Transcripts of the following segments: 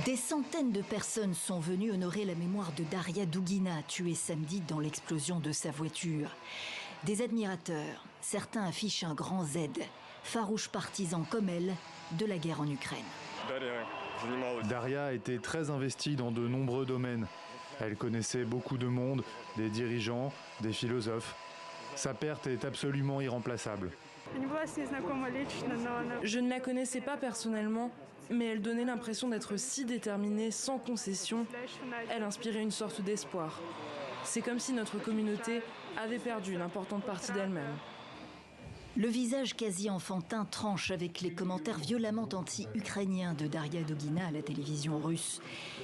Des centaines de personnes sont venues honorer la mémoire de Daria Dugina, tuée samedi dans l'explosion de sa voiture. Des admirateurs, certains affichent un grand Z, farouches partisans comme elle de la guerre en Ukraine. Daria était très investie dans de nombreux domaines. Elle connaissait beaucoup de monde, des dirigeants, des philosophes. Sa perte est absolument irremplaçable. Je ne la connaissais pas personnellement, mais elle donnait l'impression d'être si déterminée, sans concession. Elle inspirait une sorte d'espoir. C'est comme si notre communauté avait perdu une importante partie d'elle-même. Le visage quasi enfantin tranche avec les commentaires violemment anti-ukrainiens de Daria Dugina à la télévision russe.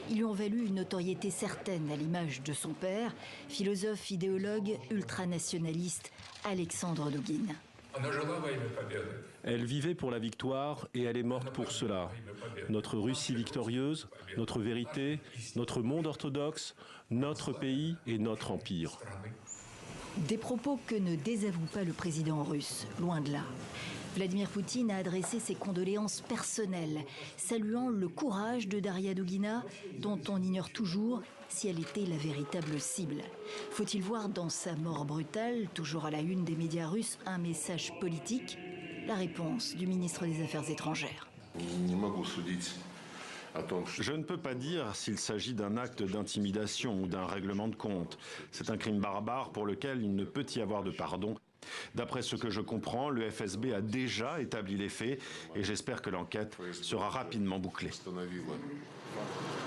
Ils lui ont valu une notoriété certaine à l'image de son père, philosophe, idéologue, ultranationaliste Alexandre Dugin. Elle vivait pour la victoire et elle est morte pour cela. Notre Russie victorieuse, notre vérité, notre monde orthodoxe, notre pays et notre empire. Des propos que ne désavoue pas le président russe, loin de là. Vladimir Poutine a adressé ses condoléances personnelles, saluant le courage de Daria Dugina, dont on ignore toujours si elle était la véritable cible. Faut-il voir dans sa mort brutale, toujours à la une des médias russes, un message politique? La réponse du ministre des Affaires étrangères. Je ne peux pas dire s'il s'agit d'un acte d'intimidation ou d'un règlement de compte. C'est un crime barbare pour lequel il ne peut y avoir de pardon. D'après ce que je comprends, le FSB a déjà établi les faits et j'espère que l'enquête sera rapidement bouclée.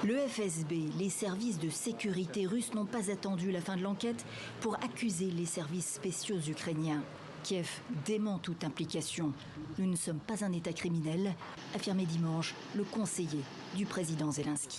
Le FSB, les services de sécurité russes n'ont pas attendu la fin de l'enquête pour accuser les services spéciaux ukrainiens. Kiev dément toute implication. Nous ne sommes pas un État criminel, affirmait dimanche le conseiller du président Zelensky.